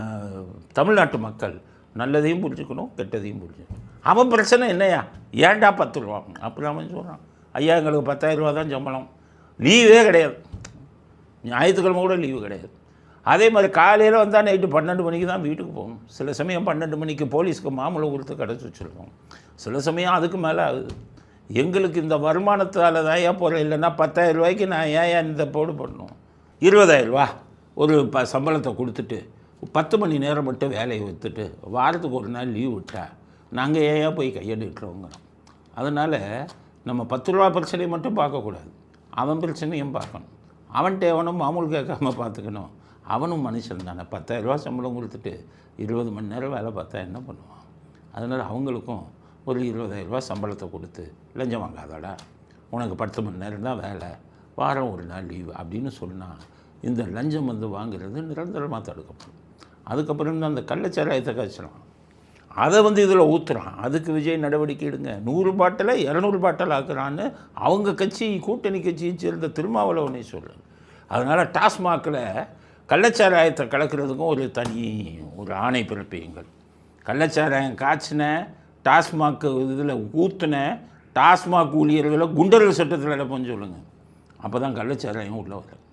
தமிழ்நாட்டு மக்கள் நல்லதையும் புரிஞ்சுக்கணும், கெட்டதையும் புரிஞ்சுக்கணும். அவன் பிரச்சனை என்னையா, ஏன்டா 10 ரூபா அப்படி அவன் சொல்கிறான். ஐயா எங்களுக்கு 10,000 ரூபா தான் சம்பளம், லீவே கிடையாது, ஞாயிற்றுக்கிழமை கூட லீவு கிடையாது. அதே மாதிரி காலையில் வந்தால் நைட்டு 12 மணிக்கு தான் வீட்டுக்கு போகணும். சில சமயம் 12 மணிக்கு போலீஸ்க்கு மாமூலை கொடுத்து கிடச்சி வச்சுருக்கோம். சில சமயம் அதுக்கு மேலே ஆகுது. எங்களுக்கு இந்த வருமானத்தால் தான் ஏன் போகிறேன், இல்லைன்னா 10,000 ரூபாய்க்கு நான் ஏன் இந்த போடு பண்ணணும். 20,000 ரூபா ஒரு சம்பளத்தை கொடுத்துட்டு 10 மணி நேரம் மட்டும் வேலையை விற்றுட்டு வாரத்துக்கு ஒரு நாள் லீவ் விட்டா நாங்கள் ஏன் போய் கையெடுக்கிறோங்க. அதனால் நம்ம 10 ரூபா பிரச்சனையை மட்டும் பார்க்கக்கூடாது, அவன் பிரச்சனையும் பார்க்கணும். அவன்கிட்ட எவனும் மாமூல் கேட்காம பார்த்துக்கணும். அவனும் மனுஷன் தானே. 10,000 ரூபா சம்பளம் கொடுத்துட்டு 20 மணி நேரம் வேலை பார்த்தா என்ன பண்ணுவான்? அதனால் அவங்களுக்கும் ஒரு 20,000 ரூபா சம்பளத்தை கொடுத்து லஞ்சம் வாங்காதாடா, உனக்கு 10 மணி நேரம் தான் வேலை, வாரம் ஒரு நாள் லீவு அப்படின்னு சொன்னால் இந்த லஞ்சம் வாங்குறது நிரந்தரமாக தடுக்கப்படும். அதுக்கப்புறம் தான் அந்த கள்ளச்சாராயத்தை காய்ச்சலாம், அதை இதில் ஊற்றுறான். அதுக்கு விஜய் நடவடிக்கை எடுங்க. 100 பாட்டிலை 200 பாட்டில் ஆக்குறான்னு அவங்க கட்சி கூட்டணி கட்சியை சேர்ந்த திருமாவளவனை சொல்லுங்க. அதனால் டாஸ்மாகில் கள்ளச்சாராயத்தை கலக்கிறதுக்கும் ஒரு ஆணை பிறப்பியுங்கள். கள்ளச்சாராயம் காய்ச்சின டாஸ்மாக் இதில் ஊற்றின டாஸ்மாக் ஊழியர்களை குண்டர்கள் சட்டத்தில் அடைப்போன்னு சொல்லுங்கள். அப்போ தான் கள்ளச்சாராயம் உள்ள வரும்.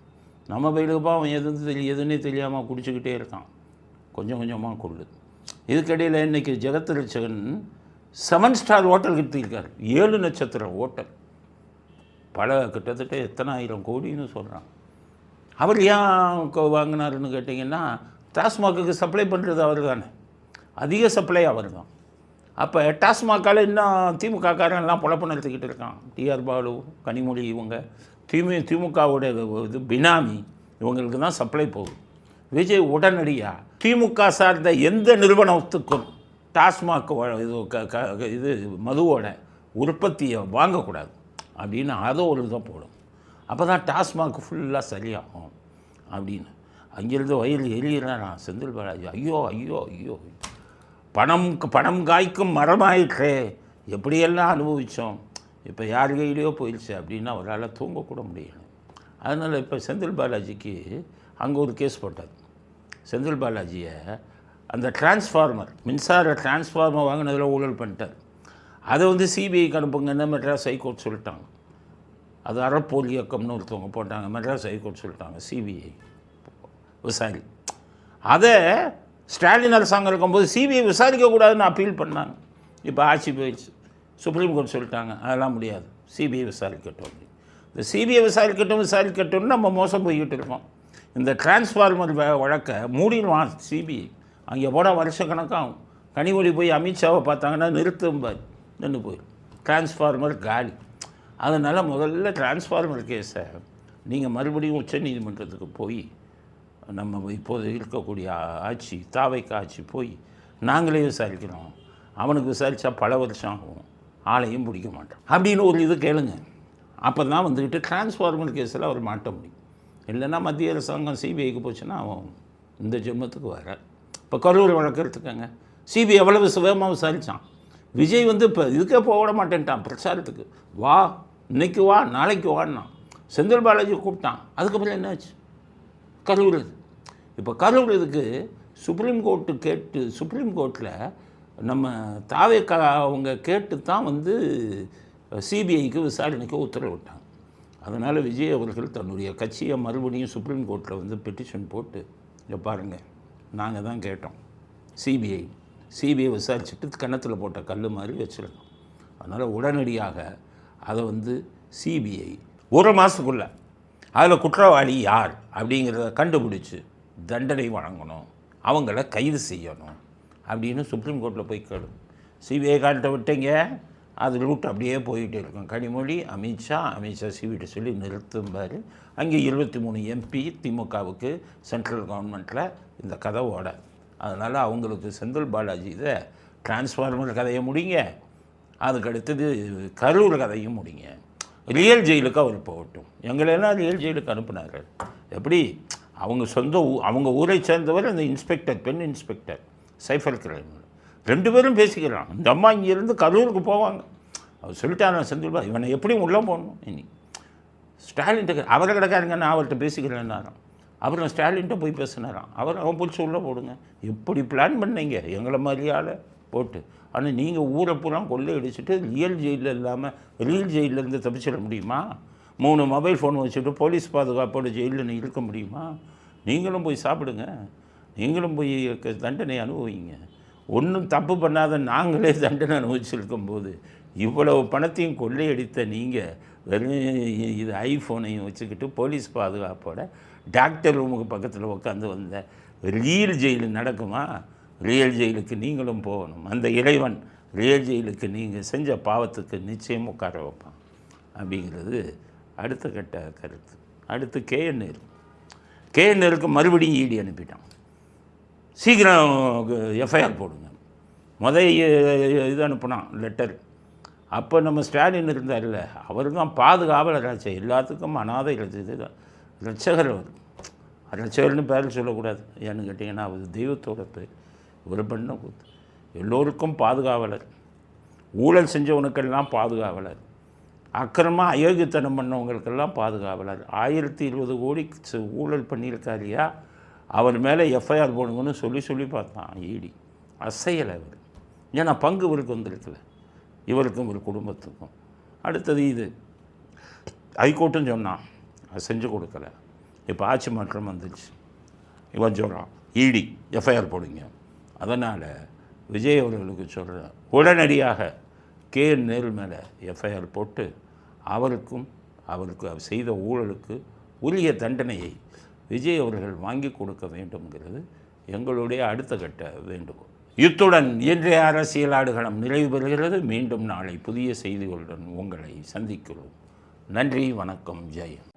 நம்ம பயிலுக்குப்பா அவன் எதுன்னே தெரியாமல் குடிச்சிக்கிட்டே இருக்கான், கொஞ்சம் கொஞ்சமாக கொள்ளுது. இதுக்கடையில் இன்றைக்கி ஜெகத் ரட்சகன் 7 ஸ்டார் ஹோட்டல் கட்டியிருக்கார், 7 நட்சத்திர ஹோட்டல், கிட்டத்தட்ட எத்தனை 1000 கோடின்னு சொல்கிறான். அவர் ஏன் வாங்கினாருன்னு கேட்டிங்கன்னா, டாஸ்மாக்கு சப்ளை பண்ணுறது அவர் தானே, அதிக சப்ளை அவர் தான். அப்போ டாஸ்மாக்கால் இன்னும் திமுககாரன்லாம் பொழப்பு நடத்திக்கிட்டு இருக்கான். டிஆர் பாலு, கனிமொழி, இவங்க திமுகவோட இது பினாமி, இவங்களுக்கு தான் சப்ளை போகுது. விஜய் உடனடியாக திமுக சார்ந்த எந்த நிறுவனத்துக்கும் டாஸ்மாக் இது மதுவோட உற்பத்தியை வாங்கக்கூடாது அப்படின்னு அதை ஒரு இதை போடும். அப்போ தான் டாஸ்மாக் ஃபுல்லாக சரியாகும் அப்படின்னு. அங்கேருந்து வயல் எரியிறான் செந்தில் பாலாஜி. ஐயோ ஐயோ ஐயோ, பணம் காய்க்கும் மரமாயிற்றே, எப்படியெல்லாம் அனுபவித்தோம், இப்போ யார் கையிலையோ போயிடுச்சு அப்படின்னு அவரால் தூங்கக்கூட முடியல. அதனால் இப்போ செந்தில் பாலாஜிக்கு அங்கே ஒரு கேஸ் போட்டார். செந்தில் பாலாஜியை அந்த டிரான்ஸ்ஃபார்மர், மின்சார டிரான்ஸ்ஃபார்மர் வாங்கினதில் ஊழல் பண்ணிட்டார். அதை சிபிஐக்கு அனுப்புங்கன்னு மெட்ராஸ் ஹைகோர்ட் சொல்லிட்டாங்க. அது அறப்போர் இயக்கம்னு ஒருத்தவங்க போட்டாங்க, மெட்ராஸ் ஹைகோர்ட் சொல்லிட்டாங்க சிபிஐ விசாரி. அதை ஸ்டாலின் அரசாங்கம் இருக்கும்போது சிபிஐ விசாரிக்கக்கூடாதுன்னு அப்பீல் பண்ணாங்க. இப்போ ஆட்சி போயிடுச்சு, சுப்ரீம் கோர்ட் சொல்லிட்டாங்க அதெல்லாம் முடியாது, சிபிஐ விசாரிக்கட்டும். இந்த சிபிஐ விசாரிக்கட்டும்னு நம்ம மோசம் போய்கிட்டு இருக்கோம். இந்த டிரான்ஸ்ஃபார்மர் வழக்கை மூடிடுவான் சிபிஐ, அங்கே போனால் வருஷக்கணக்காகும். கனிமொழி போய் அமித்ஷாவை பார்த்தாங்கன்னா நிறுத்தும்பார், நின்று போயிடும், டிரான்ஸ்ஃபார்மர் காலி. அதனால் முதல்ல டிரான்ஸ்ஃபார்மர் கேஸை நீங்கள் மறுபடியும் உச்சநீதிமன்றத்துக்கு போய், நம்ம இப்போது இருக்கக்கூடிய ஆட்சி தாவைக்கு ஆட்சி போய் நாங்களே விசாரிக்கிறோம், அவனுக்கு விசாரித்தா பல வருஷம் ஆகும், ஆளையும் பிடிக்க மாட்டோம் அப்படின்னு ஒரு இது கேளுங்க. அப்போ தான் டிரான்ஸ்ஃபார்மர் கேஸில் அவர் மாட்ட முடியும். இல்லைன்னா மத்திய அரசாங்கம் சிபிஐக்கு போச்சுன்னா அவன் இந்த ஜென்மத்துக்கு வர. இப்போ கரூர் வழக்கு எடுத்துக்கங்க, சிபிஐ எவ்வளவு சுகமாக விசாரித்தான். விஜய் இப்போ இதுக்கே போக மாட்டேன்ட்டான் பிரச்சாரத்துக்கு, வா இன்னைக்கு வா நாளைக்கு வான்னா. செந்தில் பாலாஜி கூப்பிட்டான், அதுக்கப்புறம் என்னாச்சு? கரூர் இது. இப்போ கரூர் இதுக்கு சுப்ரீம் கோர்ட்டில் நம்ம தாவேக்கா அவங்க கேட்டு தான் சிபிஐக்கு விசாரணைக்கு உத்தரவிட்டாங்க. அதனால் விஜய் அவர்கள் தன்னுடைய கட்சியை மறுபடியும் சுப்ரீம் கோர்ட்டில் பெட்டிஷன் போட்டு, இங்கே பாருங்கள் நாங்கள் தான் கேட்டோம், சிபிஐ விசாரிச்சுட்டு கன்னத்தில் போட்ட கல் மாதிரி வச்சுருக்கோம். அதனால் உடனடியாக அதை சிபிஐ 1 மாதத்துக்குள்ளே அதில் குற்றவாளி யார் அப்படிங்கிறத கண்டுபிடிச்சி தண்டனை வழங்கணும், அவங்கள கைது செய்யணும் அப்படின்னு சுப்ரீம் கோர்ட்டில் போய் கேடும். சிபிஐ காட்ட விட்டீங்க, அது ரூட் அப்படியே போயிட்டே இருக்கும். கனிமொழி அமித்ஷா சிபிஐ சொல்லி நிறுத்தும்பார். அங்கே 23 எம்பி திமுகவுக்கு சென்ட்ரல் கவர்மெண்ட்டில் இந்த கதை ஓடாது. அதனால் அவங்களுக்கு செந்தில் பாலாஜி இதை டிரான்ஸ்ஃபார்மர் கதையை முடிங்க, அதுக்கு அடுத்தது கரூர் கதையும் முடிங்க, ரியல் ஜெயிலுக்கு அவர் போகட்டும். எங்களெல்லாம் ரியல் ஜெயிலுக்கு அனுப்புனார். எப்படி அவங்க ஊரை சேர்ந்தவர் அந்த இன்ஸ்பெக்டர், பெண் இன்ஸ்பெக்டர் சைஃபர் கிரைம் 2 பேரும் பேசிக்கிறான். இந்த அம்மா இங்கேருந்து கரூருக்கு போவாங்க. அவர் சொல்லிட்டாரா செந்தில் பாலாஜி, இவனை எப்படியும் உள்ளே போகணும். இனி ஸ்டாலின்ட்டு அவரை கிடக்காருங்க, நான் அவர்கிட்ட பேசிக்கிறேன்னாராம். அப்புறம் ஸ்டாலின்ட்ட போய் பேசினாராம். அவன் பிடிச்சி உள்ளே போடுங்க, எப்படி பிளான் பண்ணீங்க எங்களை மாதிரியால் போட்டு. ஆனால் நீங்கள் ஊரை பூரா கொள்ளை அடிச்சுட்டு ரியல் ஜெயிலேருந்து தப்பிச்சிட முடியுமா? 3 மொபைல் ஃபோன் வச்சுட்டு போலீஸ் பாதுகாப்போட ஜெயிலில் இருக்க முடியுமா? நீங்களும் போய் சாப்பிடுங்க, நீங்களும் போய் தண்டனை அனுபவிங்க. ஒன்றும் தப்பு பண்ணாத நாங்களே தண்டனை அனுபவிச்சிருக்கும்போது இவ்வளவு பணத்தையும் கொள்ளையடித்த நீங்கள் வெறும் இது ஐஃபோனையும் வச்சுக்கிட்டு போலீஸ் பாதுகாப்போட டாக்டர் ரூமுக்கு பக்கத்தில் உட்காந்து வந்த ரியல் ஜெயிலு நடக்குமா? ரியல் ஜெயிலுக்கு நீங்களும் போகணும். அந்த இறைவன் ரியல் ஜெயிலுக்கு நீங்கள் செஞ்ச பாவத்துக்கு நிச்சயம் உட்கார வைப்பான் அப்படிங்கிறது அடுத்த கட்ட கருத்து. அடுத்து கேஎன்ஏருக்கு மறுபடியும் இடி அனுப்பிட்டான். சீக்கிரம் எஃப்ஐஆர் போடுங்க. இது அனுப்புனான் லெட்டர். அப்போ நம்ம ஸ்டாலின் இருந்தார்ல, அவர் தான் பாதுகாவலராச்சு, எல்லாத்துக்கும் அனாதை ரட்சகர். அவர் ரட்சகர்னு பேர் சொல்லக்கூடாது, ஏன்னு கேட்டிங்கன்னா அவர் தெய்வத்தோட பேர். இவர் பண்ண கூத்து எல்லோருக்கும் பாதுகாவலர். ஊழல் செஞ்சவனுக்கெல்லாம் பாதுகாவலர், அக்கிரமாக அயோக்கியத்தனம் பண்ணவங்களுக்கெல்லாம் பாதுகாவலர். 1020 கோடி ஊழல் பண்ணியிருக்காரியா, அவர் மேலே எஃப்ஐஆர் போடுங்கன்னு சொல்லி பார்த்தான் இடி. அசையலை அவர். ஏன்னா பங்கு இவருக்கு வந்திருக்குல்ல, இவருக்கும் ஒரு குடும்பத்துக்கும். அடுத்தது இது ஹைகோர்ட்டும் சொன்னான், அது செஞ்சு கொடுக்கல. இப்போ ஆட்சி மாற்றம் வந்துடுச்சு, இவன் சொல்கிறான் இடி எஃப்ஐஆர் போடுங்க. அதனால் விஜய் அவர்களுக்கு சொல்கிறேன், உடனடியாக கேஎன்ஏ மேலே எஃப்ஐஆர் போட்டு அவருக்கு செய்த ஊழலுக்கு உரிய தண்டனையை விஜய் அவர்கள் வாங்கி கொடுக்க வேண்டும்ங்கிறது எங்களுடைய அடுத்த கட்ட வேண்டுகோள். இத்துடன் இன்றைய அரசியல் ஆடுகளம் நிறைவு பெறுகிறது. மீண்டும் நாளை புதிய செய்திகளுடன் உங்களை சந்திக்கிறோம். நன்றி, வணக்கம், ஜெயம்.